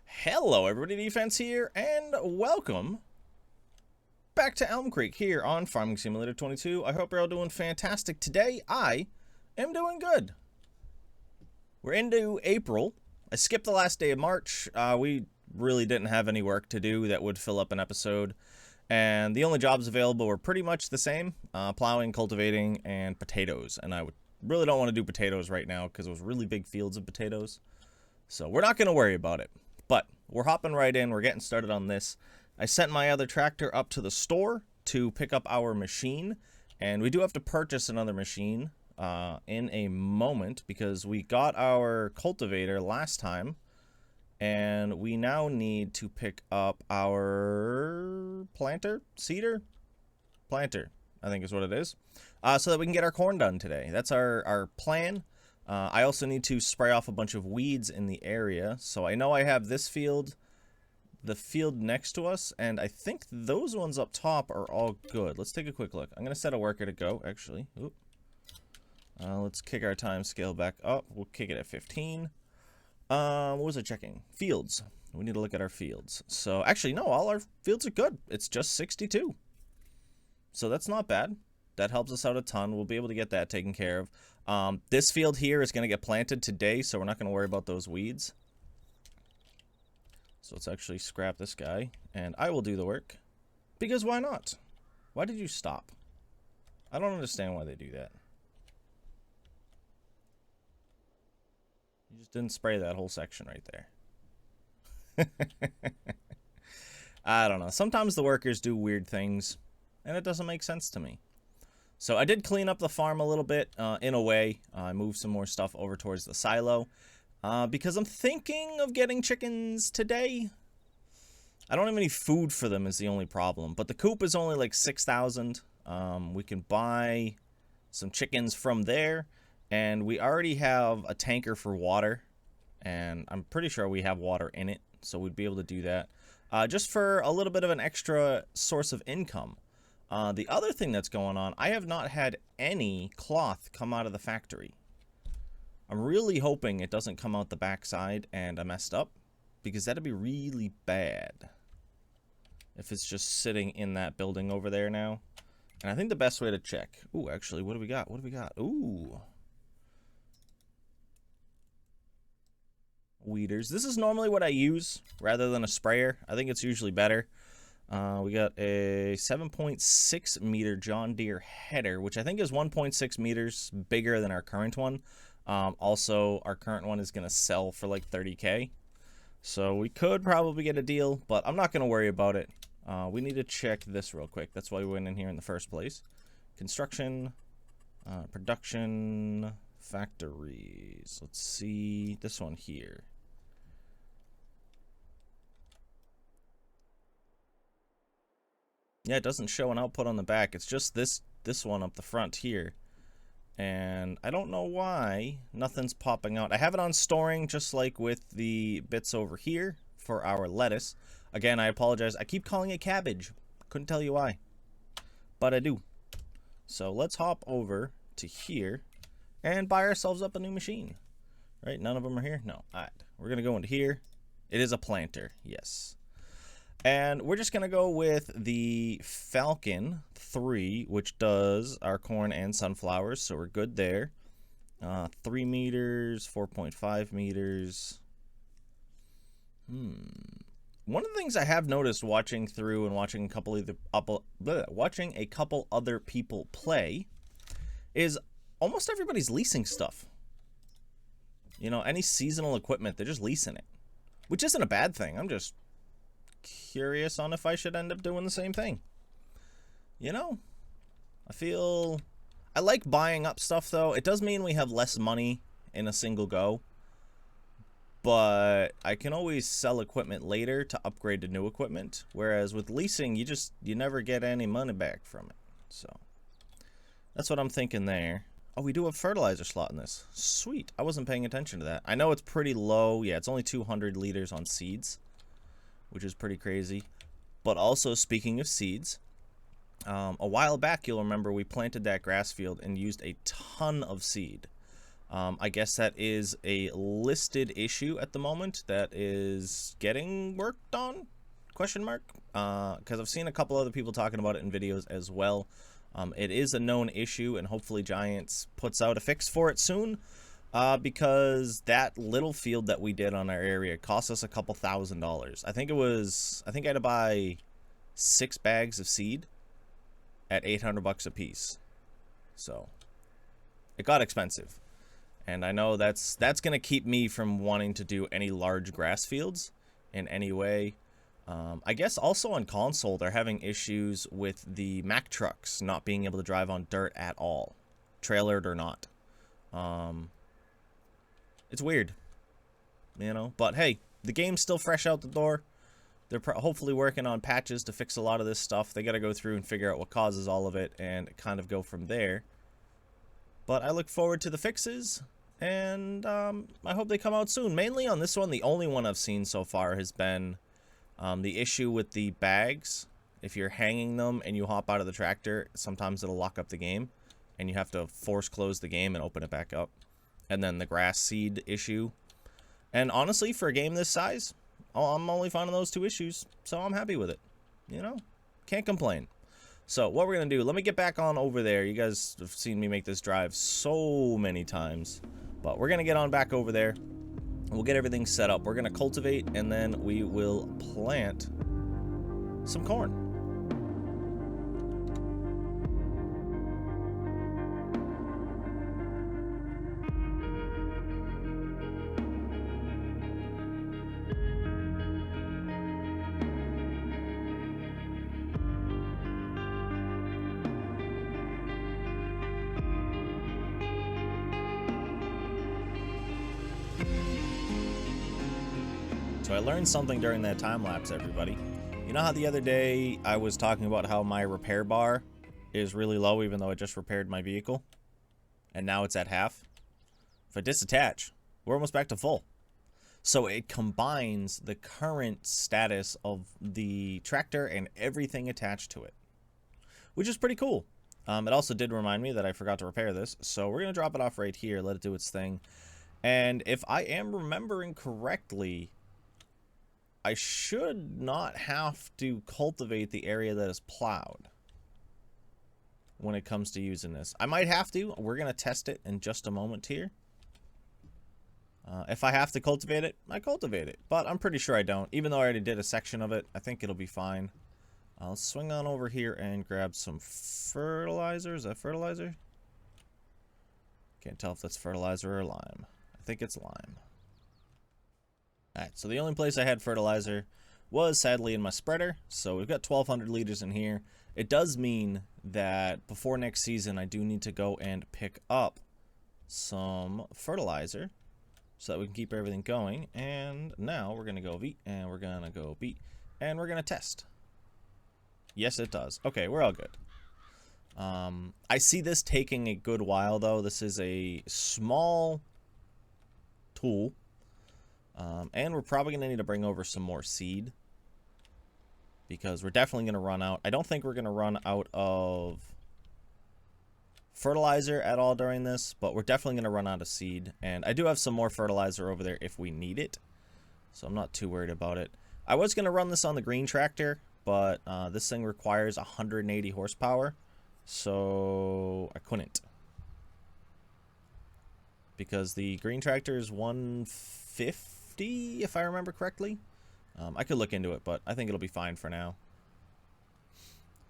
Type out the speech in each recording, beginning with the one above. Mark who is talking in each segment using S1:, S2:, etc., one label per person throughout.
S1: Hello everybody, Defense here, and welcome back to Elmcreek here on Farming Simulator 22. I hope you're all doing fantastic. Today, I am doing good. We're into April. I skipped the last day of March. We really didn't have any work to do that would fill up an episode, and the only jobs available were pretty much the same, plowing, cultivating, and potatoes, and really don't want to do potatoes right now because those really big fields of potatoes, so we're not going to worry about it. But we're hopping right in. We're getting started on this. I sent my other tractor up to the store to pick up our machine, and we do have to purchase another machine in a moment because we got our cultivator last time, and we now need to pick up our planter, I think is what it is, so that we can get our corn done today. That's our plan. I also need to spray off a bunch of weeds in the area. So I know I have this field, the field next to us, and I think those ones up top are all good. Let's take a quick look. I'm going to set a worker to go, actually. Let's kick our time scale back up. We'll kick it at 15. What was I checking? Fields. We need to look at our fields. So actually, no, all our fields are good. It's just 62. So that's not bad. That helps us out a ton. We'll be able to get that taken care of. This field here is going to get planted today, so we're not going to worry about those weeds. So let's actually scrap this guy, and I will do the work. Because why not? Why did you stop? I don't understand why they do that. You just didn't spray that whole section right there. I don't know. Sometimes the workers do weird things, and it doesn't make sense to me. So I did clean up the farm a little bit, in a way. I moved some more stuff over towards the silo, because I'm thinking of getting chickens today. I don't have any food for them is the only problem, but the coop is only like 6,000. We can buy some chickens from there, and we already have a tanker for water, and I'm pretty sure we have water in it, so we'd be able to do that, just for a little bit of an extra source of income. The other thing that's going on, I have not had any cloth come out of the factory. I'm really hoping it doesn't come out the backside and I messed up, because that'd be really bad if it's just sitting in that building over there now. And I think the best way to check... Ooh, actually, what do we got? What do we got? Ooh. Weeders. This is normally what I use rather than a sprayer. I think it's usually better. We got a 7.6 meter John Deere header, which I think is 1.6 meters bigger than our current one. Also, our current one is going to sell for like 30K. So we could probably get a deal, but I'm not going to worry about it. We need to check this real quick. That's why we went in here in the first place. Construction, production, factories. Let's see this one here. Yeah, it doesn't show an output on the back. It's just this one up the front here. And I don't know why nothing's popping out. I have it on storing just like with the bits over here for our lettuce. Again, I apologize. I keep calling it cabbage. Couldn't tell you why. But I do. So let's hop over to here and buy ourselves up a new machine. Right? None of them are here? No. Alright. We're going to go into here. It is a planter. Yes. And we're just going to go with the Falcon 3, which does our corn and sunflowers, so we're good there. 3 meters, 4.5 meters. One of the things I have noticed watching through and watching a couple other people play is almost everybody's leasing stuff. You know, any seasonal equipment, they're just leasing it. Which isn't a bad thing. I'm just curious on if I should end up doing the same thing. You know, I like buying up stuff though. It does mean we have less money in a single go, but I can always sell equipment later to upgrade to new equipment, whereas with leasing you never get any money back from it. So that's what I'm thinking there. Oh, we do have fertilizer slot in this. Sweet. I wasn't paying attention to that. I know it's pretty low. Yeah, it's only 200 liters on seeds, which is pretty crazy. But also, speaking of seeds, a while back, you'll remember we planted that grass field and used a ton of seed. I guess that is a listed issue at the moment that is getting worked on, question mark, because I've seen a couple other people talking about it in videos as well. It is a known issue, and hopefully Giants puts out a fix for it soon, because that little field that we did on our area cost us a couple $1,000s. I think I had to buy 6 bags of seed at $800 a piece, so it got expensive. And I know that's going to keep me from wanting to do any large grass fields in any way. I guess also on console, they're having issues with the Mack trucks not being able to drive on dirt at all, trailered or not. It's weird, you know. But hey, the game's still fresh out the door. They're hopefully working on patches to fix a lot of this stuff. They got to go through and figure out what causes all of it and kind of go from there. But I look forward to the fixes, and I hope they come out soon. Mainly on this one, the only one I've seen so far has been the issue with the bags. If you're hanging them and you hop out of the tractor, sometimes it'll lock up the game, and you have to force close the game and open it back up. And then the grass seed issue. And honestly, for a game this size, I'm only finding those 2 issues, so I'm happy with it. You know, can't complain. So what we're going to do, let me get back on over there. You guys have seen me make this drive so many times. But we're going to get on back over there. We'll get everything set up. We're going to cultivate, and then we will plant some corn. So I learned something during that time lapse, everybody. You know how the other day I was talking about how my repair bar is really low even though I just repaired my vehicle? And now it's at half? If I disattach, we're almost back to full. So it combines the current status of the tractor and everything attached to it, which is pretty cool. It also did remind me that I forgot to repair this, so we're going to drop it off right here, let it do its thing. And if I am remembering correctly, I should not have to cultivate the area that is plowed when it comes to using this. I might have to. We're going to test it in just a moment here. If I have to cultivate it, I cultivate it. But I'm pretty sure I don't. Even though I already did a section of it, I think it'll be fine. I'll swing on over here and grab some fertilizer. Is that fertilizer? Can't tell if that's fertilizer or lime. I think it's lime. Alright, so the only place I had fertilizer was sadly in my spreader. So we've got 1,200 liters in here. It does mean that before next season, I do need to go and pick up some fertilizer so that we can keep everything going. And now we're going to go beat, and we're going to go beat, and we're going to test. Yes, it does. Okay, we're all good. I see this taking a good while, though. This is a small tool. And we're probably going to need to bring over some more seed, because we're definitely going to run out. I don't think we're going to run out of fertilizer at all during this, but we're definitely going to run out of seed. And I do have some more fertilizer over there if we need it, so I'm not too worried about it. I was going to run this on the green tractor, but this thing requires 180 horsepower, so I couldn't. Because the green tractor is 150, if I remember correctly. I could look into it, but I think it'll be fine for now.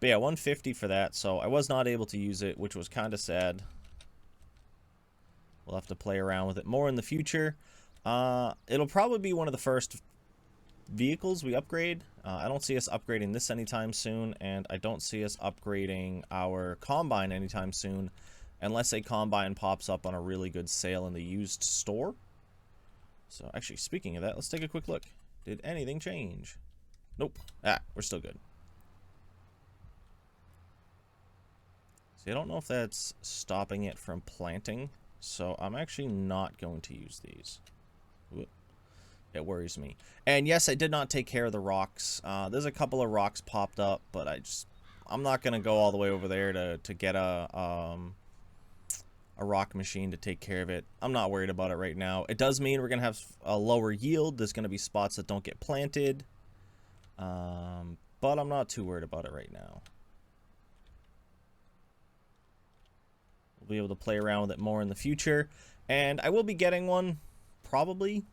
S1: But yeah, 150 for that, so I was not able to use it, which was kind of sad. We'll have to play around with it more in the future. It'll probably be one of the first vehicles we upgrade. I don't see us upgrading this anytime soon, and I don't see us upgrading our combine anytime soon, unless a combine pops up on a really good sale in the used store. So actually, speaking of that, let's take a quick look. Did anything change? Nope. We're still good. See, I don't know if that's stopping it from planting, so I'm actually not going to use these. Whoop. It worries me. And yes, I did not take care of the rocks. There's a couple of rocks popped up, but I'm not going to go all the way over there to get a a rock machine to take care of it. I'm not worried about it right now. It does mean we're going to have a lower yield. There's going to be spots that don't get planted. But I'm not too worried about it right now. We'll be able to play around with it more in the future. And I will be getting one, probably.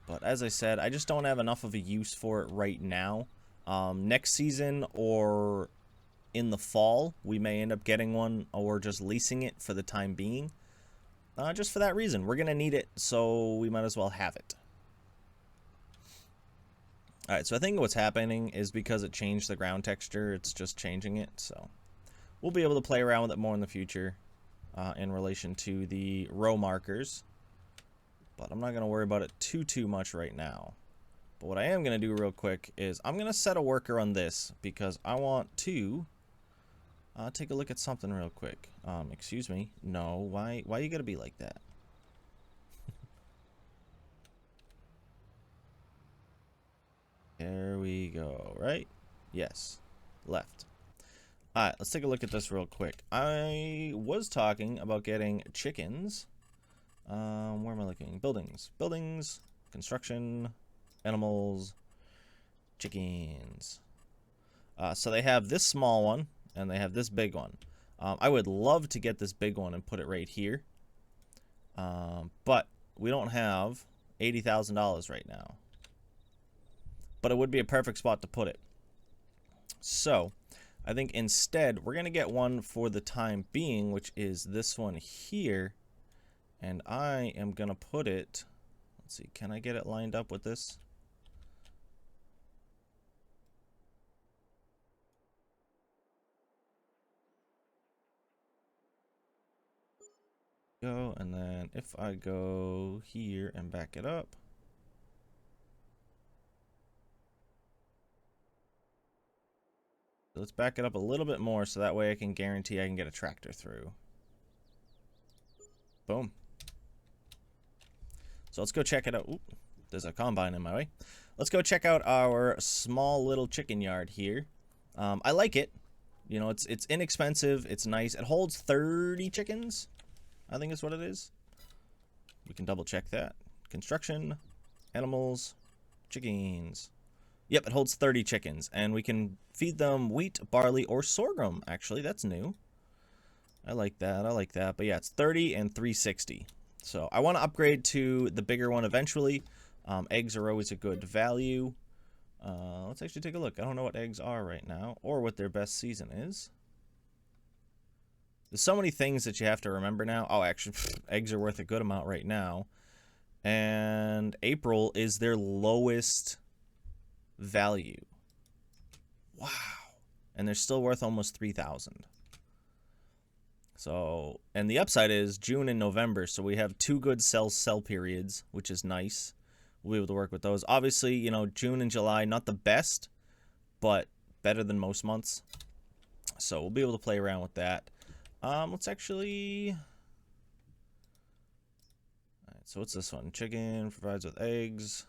S1: But as I said, I just don't have enough of a use for it right now. Next season or in the fall, we may end up getting one or just leasing it for the time being. Just for that reason. We're going to need it, so we might as well have it. Alright, so I think what's happening is because it changed the ground texture, it's just changing it. So we'll be able to play around with it more in the future in relation to the row markers. But I'm not going to worry about it too much right now. But what I am going to do real quick is I'm going to set a worker on this because I want to take a look at something real quick. Excuse me. No, why you got to be like that? There we go, right? Yes. Left. Alright, let's take a look at this real quick. I was talking about getting chickens. Where am I looking? Buildings. Buildings. Construction. Animals. Chickens. So they have this small one, and they have this big one. I would love to get this big one and put it right here. But we don't have $80,000 right now. But it would be a perfect spot to put it. So, I think instead, we're going to get one for the time being, which is this one here. And I am going to put it, let's see, can I get it lined up with this? Go, and then if I go here and back it up. Let's back it up a little bit more so that way I can guarantee I can get a tractor through. Boom. So let's go check it out. Ooh, there's a combine in my way. Let's go check out our small little chicken yard here. I like it. You know, it's inexpensive. It's nice. It holds 30 chickens, I think is what it is. We can double check that. Construction, animals, chickens. Yep, it holds 30 chickens, and we can feed them wheat, barley, or sorghum, actually. That's new. I like that. I like that. But yeah, it's 30 and 360. So I want to upgrade to the bigger one eventually. Eggs are always a good value. Let's actually take a look. I don't know what eggs are right now, or what their best season is. There's so many things that you have to remember now. Oh, actually, eggs are worth a good amount right now. And April is their lowest value. Wow. And they're still worth almost 3,000. So, and the upside is June and November, so we have two good sell periods, which is nice. We'll be able to work with those. Obviously, you know, June and July, not the best, but better than most months. So we'll be able to play around with that. Let's actually... Alright, so what's this one? Chicken provides with eggs.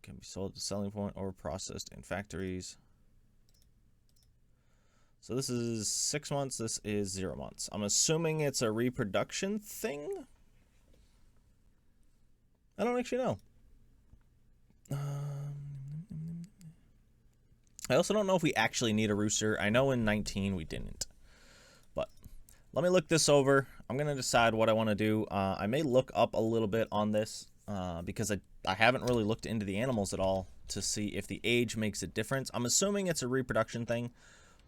S1: Can be sold at the selling point or processed in factories. So this is 6 months. This is 0 months. I'm assuming it's a reproduction thing. I don't actually know. I also don't know if we actually need a rooster. I know in 19 we didn't. But let me look this over. I'm going to decide what I want to do. I may look up a little bit on this because I haven't really looked into the animals at all to see if the age makes a difference. I'm assuming it's a reproduction thing,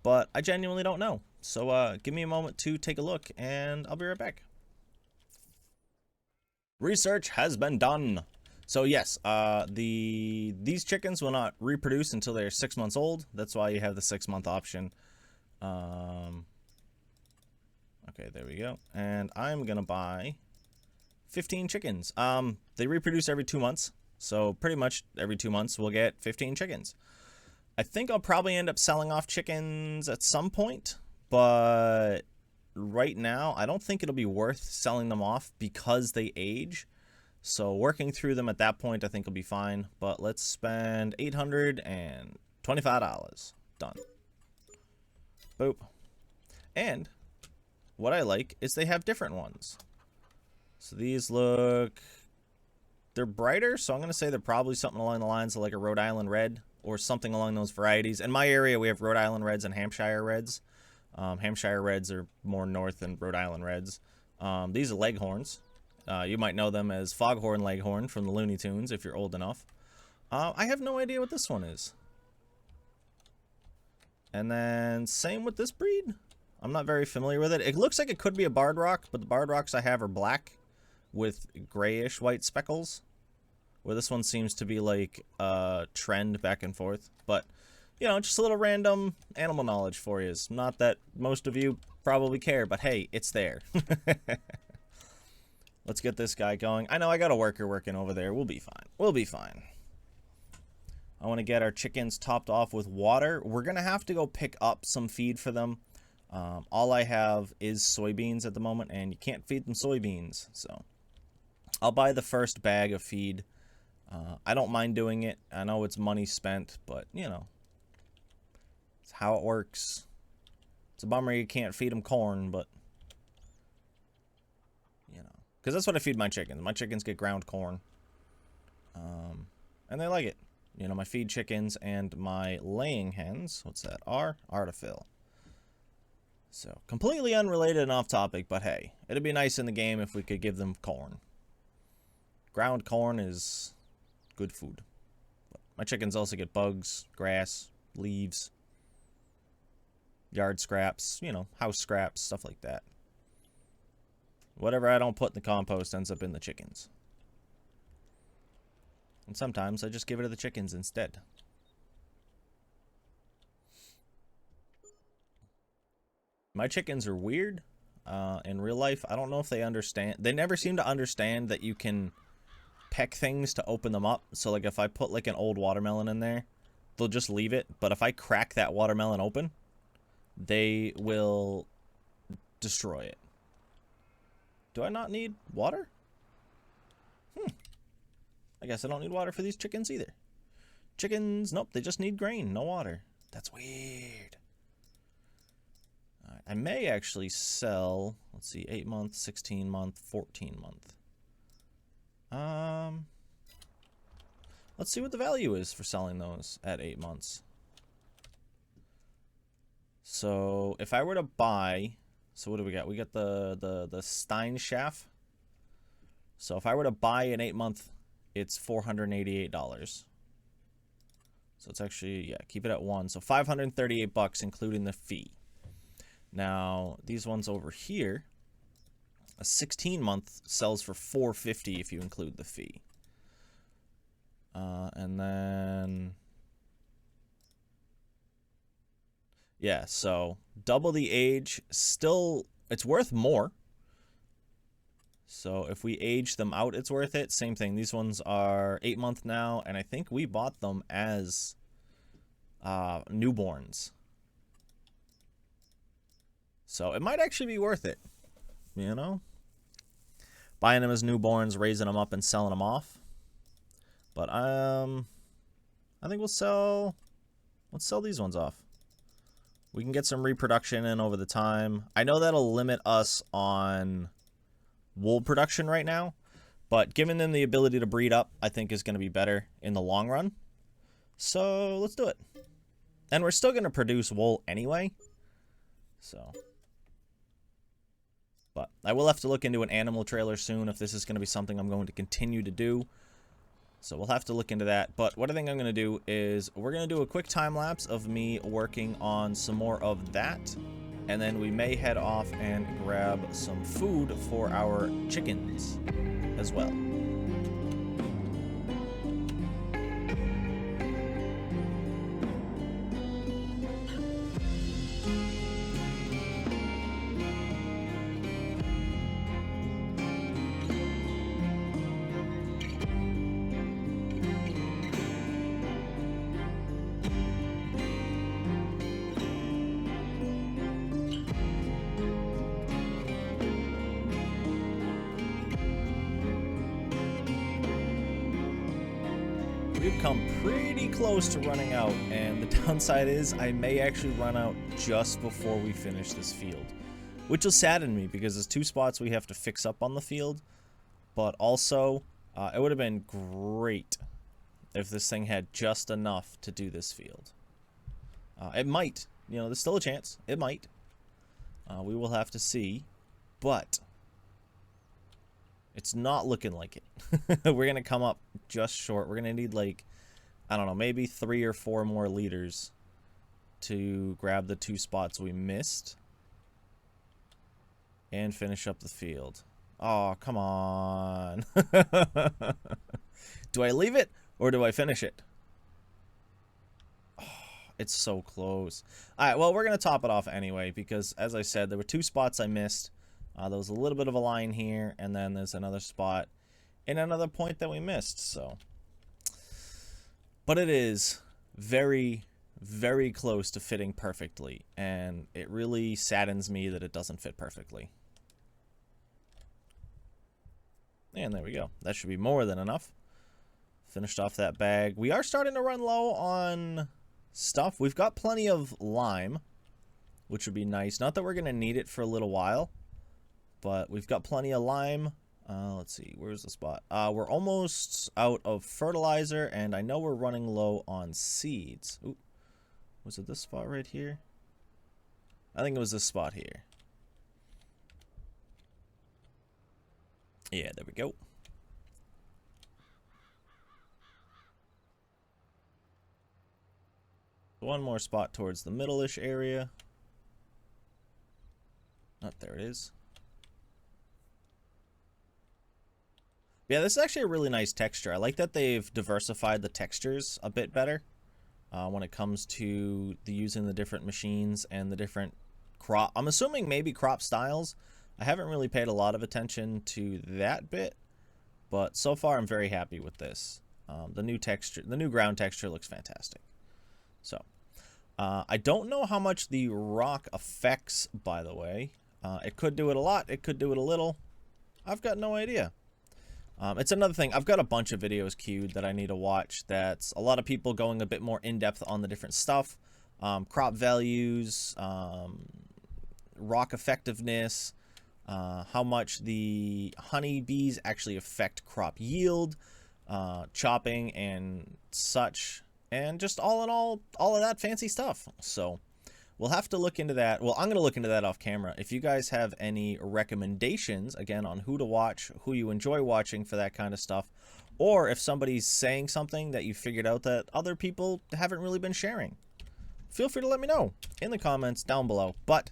S1: but I genuinely don't know. So give me a moment to take a look, and I'll be right back. Research has been done. So yes, these chickens will not reproduce until they're 6 months old. That's why you have the 6 month option. Okay, there we go. And I'm gonna buy 15 chickens. They reproduce every 2 months, so pretty much every 2 months we'll get 15 chickens. I think I'll probably end up selling off chickens at some point, but right now I don't think it'll be worth selling them off because they age. So working through them at that point I think will be fine, but let's spend $825. Done. Boop. And what I like is they have different ones. So these look, they're brighter, so I'm going to say they're probably something along the lines of like a Rhode Island Red or something along those varieties. In my area, we have Rhode Island Reds and Hampshire Reds. Hampshire Reds are more north than Rhode Island Reds. These are Leghorns. You might know them as Foghorn Leghorn from the Looney Tunes if you're old enough. I have no idea what this one is. And then same with this breed. I'm not very familiar with it. It looks like it could be a Barred Rock, but the Barred Rocks I have are black with grayish white speckles. Where this one seems to be like a trend back and forth. But, you know, just a little random animal knowledge for you. Not that most of you probably care, but hey, it's there. Let's get this guy going. I know I got a worker working over there. We'll be fine. We'll be fine. I want to get our chickens topped off with water. We're going to have to go pick up some feed for them. All I have is soybeans at the moment, and you can't feed them soybeans. So I'll buy the first bag of feed. I don't mind doing it. I know it's money spent, but, you know, it's how it works. It's a bummer you can't feed them corn, but, you know, because that's what I feed my chickens. My chickens get ground corn, and they like it. You know, my feed chickens and my laying hens, what's that, are to fill. So, completely unrelated and off topic, but hey, it'd be nice in the game if we could give them corn. Ground corn is good food. But my chickens also get bugs, grass, leaves, yard scraps, you know, house scraps, stuff like that. Whatever I don't put in the compost ends up in the chickens. And sometimes I just give it to the chickens instead. My chickens are weird in real life. I don't know if they understand. They never seem to understand that you can peck things to open them up. So, like, if I put, like, an old watermelon in there, they'll just leave it. But if I crack that watermelon open, they will destroy it. Do I not need water? I guess I don't need water for these chickens either. Chickens, nope, they just need grain, no water. That's weird. All right, I may actually sell, let's see, 8 month, 16 month, 14 month. Let's see what the value is for selling those at 8 months. So if I were to buy, so what do we got? We got the Stein Schaff. So if I were to buy an 8 month, it's $488. So it's actually, yeah, keep it at 1. So 538 bucks, including the fee. Now, these ones over here, a 16 month sells for $450 if you include the fee. And then, yeah, so double the age, still, it's worth more. So if we age them out, it's worth it. Same thing. These ones are 8 month now, and I think we bought them as newborns. So it might actually be worth it, you know? Buying them as newborns, raising them up, and selling them off. But I think let's sell these ones off. We can get some reproduction in over the time. I know that'll limit us on wool production right now, but giving them the ability to breed up, I think is going to be better in the long run. So let's do it. And we're still going to produce wool anyway. So, but I will have to look into an animal trailer soon if this is going to be something I'm going to continue to do. So we'll have to look into that. But what I think I'm going to do is we're going to do a quick time lapse of me working on some more of that. And then we may head off and grab some food for our chickens as well. We've come pretty close to running out, and the downside is I may actually run out just before we finish this field. which will sadden me because there's 2 spots we have to fix up on the field. But also, it would have been great if this thing had just enough to do this field. It might. You know, there's still a chance. It might. We will have to see. But it's not looking like it. We're going to come up just short. We're going to need, like, I don't know, maybe 3 or 4 more liters to grab the 2 spots we missed and finish up the field. Oh, come on. Do I leave it or do I finish it? Oh, it's so close. All right, well, we're going to top it off anyway because, as I said, there were 2 spots I missed. There was a little bit of a line here, and then there's another spot and another point that we missed. So, but it is very, very close to fitting perfectly, and it really saddens me that it doesn't fit perfectly. And there we go. That should be more than enough. Finished off that bag. We are starting to run low on stuff. We've got plenty of lime, which would be nice. Not that we're going to need it for a little while, but we've got plenty of lime. Let's see. Where's the spot? We're almost out of fertilizer, and I know we're running low on seeds. Ooh. Was it this spot right here? I think it was this spot here. Yeah, there we go. One more spot towards the middle-ish area. Oh, there it is. Yeah, this is actually a really nice texture. I like that they've diversified the textures a bit better when it comes to using the different machines and the different crop. I'm assuming maybe crop styles. I haven't really paid a lot of attention to that bit, but so far I'm very happy with this. The new texture, the new ground texture looks fantastic. So, I don't know how much the rock affects, by the way. It could do it a lot, it could do it a little. I've got no idea. It's another thing. I've got a bunch of videos queued that I need to watch. That's a lot of people going a bit more in-depth on the different stuff. Crop values, rock effectiveness, how much the honeybees actually affect crop yield, chopping and such, and just all in all of that fancy stuff. So we'll have to look into that. Well, I'm going to look into that off camera. If you guys have any recommendations, again, on who to watch, who you enjoy watching for that kind of stuff, or if somebody's saying something that you figured out that other people haven't really been sharing, feel free to let me know in the comments down below. But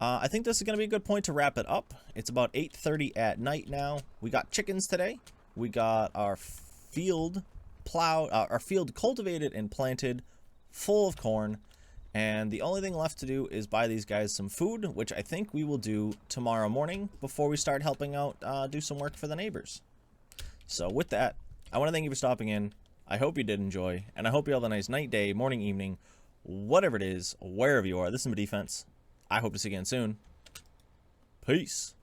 S1: I think this is going to be a good point to wrap it up. It's about 8:30 at night now. We got chickens today. We got our field plowed, our field cultivated and planted, full of corn. And the only thing left to do is buy these guys some food, which I think we will do tomorrow morning before we start helping out do some work for the neighbors. So with that, I want to thank you for stopping in. I hope you did enjoy, and I hope you have a nice night, day, morning, evening, whatever it is, wherever you are. This is my defense. I hope to see you again soon. Peace.